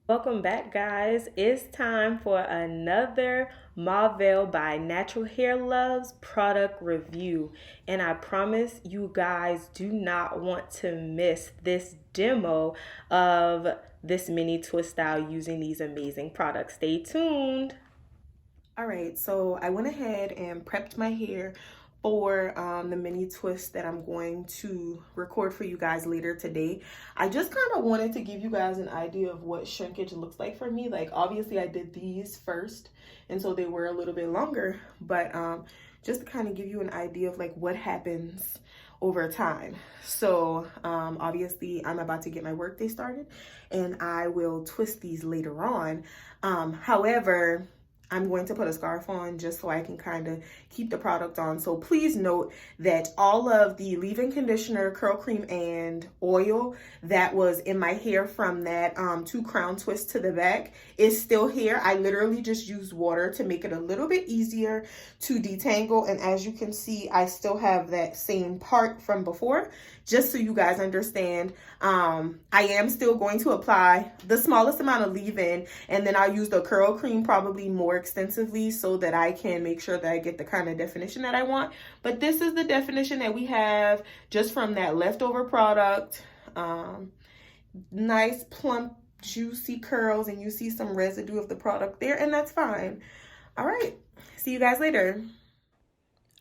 Welcome back, guys. It's time for another Mauvelle by Naturalhairloves product review. And I promise you guys do not want to miss this demo of this mini twist style using these amazing products. Stay tuned. All right, so I went ahead and prepped my hair for the mini twist that I'm going to record for you guys later today. I just kind of wanted to give you guys an idea of what shrinkage looks like for me. Like, obviously I did these first, and so they were a little bit longer, but just to kind of give you an idea of like what happens over time. So obviously I'm about to get my workday started and I will twist these later on. However, I'm going to put a scarf on just so I can kind of keep the product on. So please note that all of the leave-in conditioner, curl cream, and oil that was in my hair from that 2 crown twist to the back is still here. I literally just used water to make it a little bit easier to detangle. And as you can see, I still have that same part from before. Just so you guys understand, I am still going to apply the smallest amount of leave-in, and then I'll use the curl cream probably more extensively so that I can make sure that I get the kind of definition that I want. But this is the definition that we have just from that leftover product. Nice plump juicy curls, and you see some residue of the product there, and that's fine. All right, see you guys later.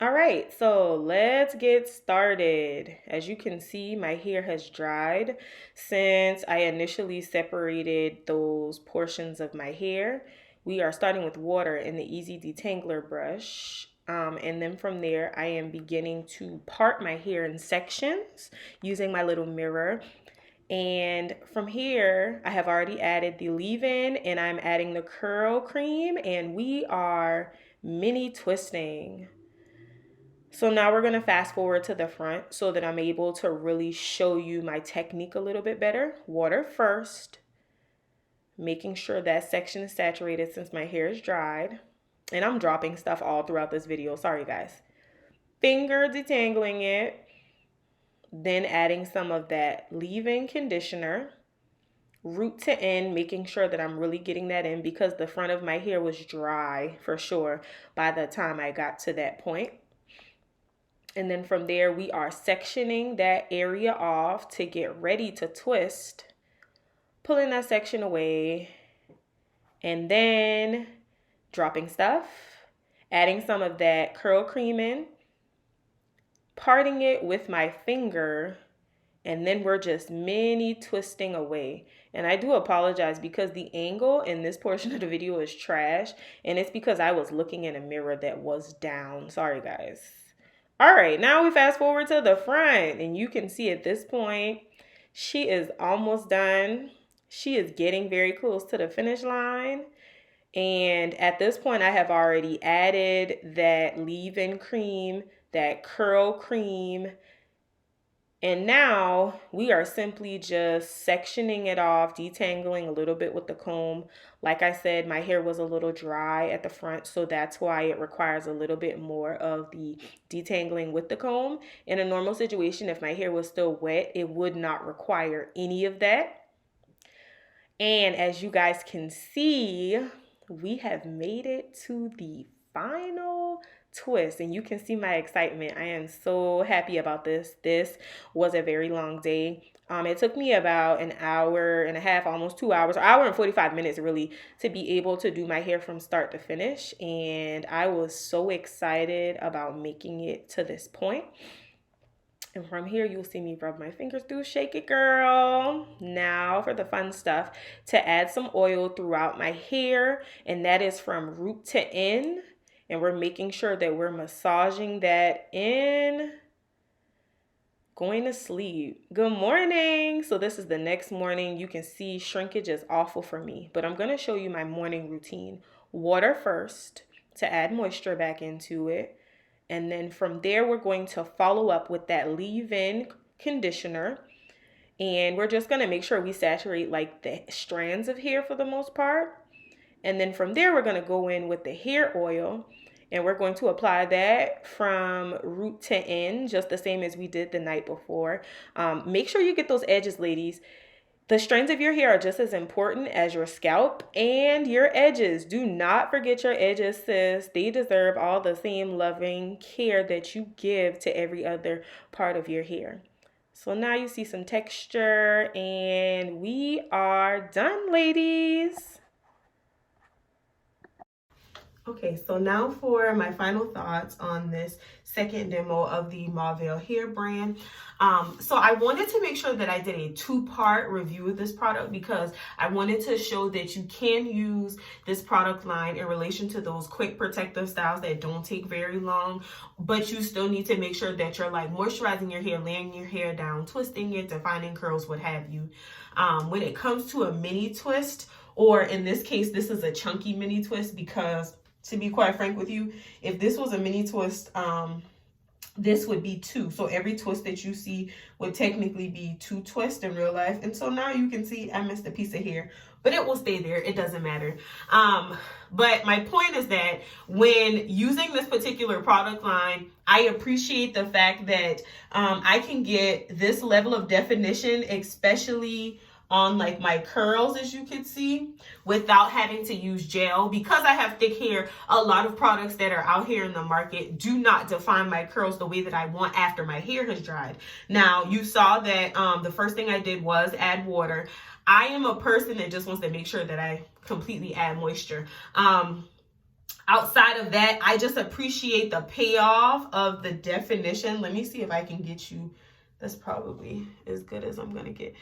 All right, so let's get started. As you can see, my hair has dried since I initially separated those portions of my hair. We are starting with water in the Easy Detangler brush. And then from there, I am beginning to part my hair in sections using my little mirror. And from here, I have already added the leave-in and I'm adding the curl cream, and we are mini twisting. So now we're going to fast forward to the front so that I'm able to really show you my technique a little bit better. Water first, making sure that section is saturated since my hair is dried. And I'm dropping stuff all throughout this video. Sorry, guys. Finger detangling it. Then adding some of that leave-in conditioner. Root to end, making sure that I'm really getting that in because the front of my hair was dry for sure by the time I got to that point. And then from there, we are sectioning that area off to get ready to twist, pulling that section away, and then dropping stuff, adding some of that curl cream in, parting it with my finger, and then we're just mini twisting away. And I do apologize because the angle in this portion of the video is trash, and it's because I was looking in a mirror that was down. Sorry, guys. All right, now we fast forward to the front, and you can see at this point, she is almost done. She is getting very close to the finish line. And at this point, I have already added that leave-in cream, that curl cream, and now we are simply just sectioning it off, detangling a little bit with the comb. Like I said, my hair was a little dry at the front, so that's why it requires a little bit more of the detangling with the comb. In a normal situation, if my hair was still wet, it would not require any of that. And as you guys can see, we have made it to the final twist, and you can see my excitement. I am so happy about this. This was a very long day. It took me about an hour and a half, almost 2 hours, or hour and 45 minutes really, to be able to do my hair from start to finish. And I was so excited about making it to this point. And from here, you'll see me rub my fingers through, shake it, girl. Now for the fun stuff, to add some oil throughout my hair, and that is from root to end. And we're making sure that we're massaging that in. Going to sleep. Good morning. So this is the next morning. You can see shrinkage is awful for me, but I'm going to show you my morning routine. Water first to add moisture back into it. And then from there, we're going to follow up with that leave-in conditioner. And we're just going to make sure we saturate like the strands of hair for the most part. And then from there, we're going to go in with the hair oil. And we're going to apply that from root to end, just the same as we did the night before. Make sure you get those edges, ladies. The strands of your hair are just as important as your scalp and your edges. Do not forget your edges, sis. They deserve all the same loving care that you give to every other part of your hair. So now you see some texture and we are done, ladies. Okay, so now for my final thoughts on this second demo of the Mauvelle hair brand. So I wanted to make sure that I did a two-part review of this product because I wanted to show that you can use this product line in relation to those quick protective styles that don't take very long, but you still need to make sure that you're like moisturizing your hair, laying your hair down, twisting it, defining curls, what have you. When it comes to a mini twist, or in this case, this is a chunky mini twist because to be quite frank with you, if this was a mini twist, this would be two. So every twist that you see would technically be two twists in real life. And so now you can see I missed a piece of hair, but it will stay there. It doesn't matter. But my point is that when using this particular product line, I appreciate the fact that I can get this level of definition, especially on like my curls, as you can see, without having to use gel. Because I have thick hair, a lot of products that are out here in the market do not define my curls the way that I want after my hair has dried. Now, you saw that the first thing I did was add water. I am a person that just wants to make sure that I completely add moisture. Outside of that, I just appreciate the payoff of the definition. Let me see if I can get you, that's probably as good as I'm gonna get.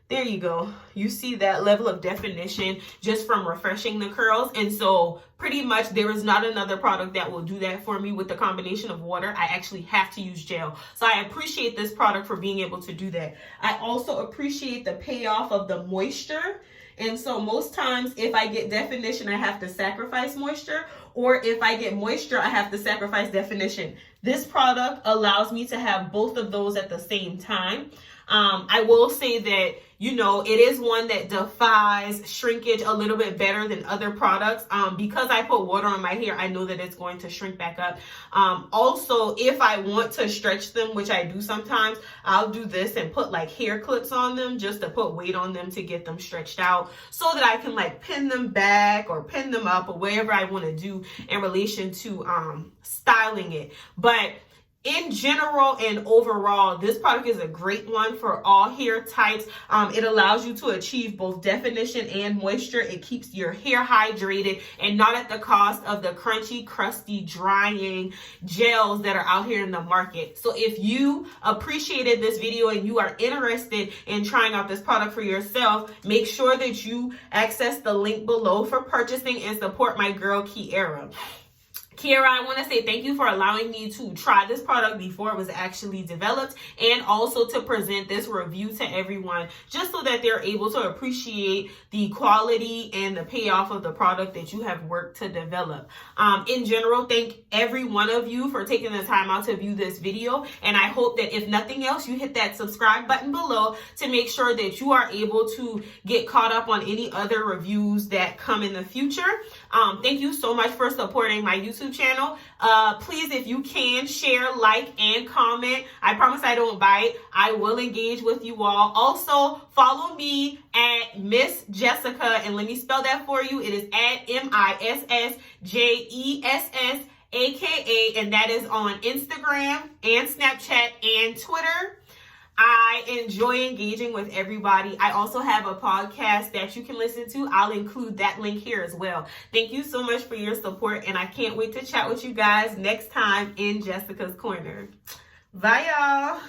There you go. You see that level of definition just from refreshing the curls. And so pretty much there is not another product that will do that for me with the combination of water. I actually have to use gel. So I appreciate this product for being able to do that. I also appreciate the payoff of the moisture. And so most times if I get definition, I have to sacrifice moisture, or if I get moisture, I have to sacrifice definition. This product allows me to have both of those at the same time. I will say that, you know, it is one that defies shrinkage a little bit better than other products. Because I put water on my hair, I know that it's going to shrink back up. Also, if I want to stretch them, which I do sometimes, I'll do this and put like hair clips on them just to put weight on them to get them stretched out so that I can like pin them back or pin them up or whatever I want to do in relation to styling it. But in general and overall, this product is a great one for all hair types. It allows you to achieve both definition and moisture. It keeps your hair hydrated and not at the cost of the crunchy, crusty, drying gels that are out here in the market. So if you appreciated this video and you are interested in trying out this product for yourself, make sure that you access the link below for purchasing and support my girl, Kiara. Kiara, I want to say thank you for allowing me to try this product before it was actually developed, and also to present this review to everyone just so that they're able to appreciate the quality and the payoff of the product that you have worked to develop. In general, thank every one of you for taking the time out to view this video, and I hope that if nothing else, you hit that subscribe button below to make sure that you are able to get caught up on any other reviews that come in the future. Thank you so much for supporting my YouTube channel. Please, if you can, share, like, and comment. I promise I don't bite. I will engage with you all. Also, follow me at Miss Jessica, and let me spell that for you. It is at MISSJESSAKA, and that is on Instagram and Snapchat and Twitter. I enjoy engaging with everybody. I also have a podcast that you can listen to. I'll include that link here as well. Thank you so much for your support, and I can't wait to chat with you guys next time in Jessica's Corner. Bye, y'all.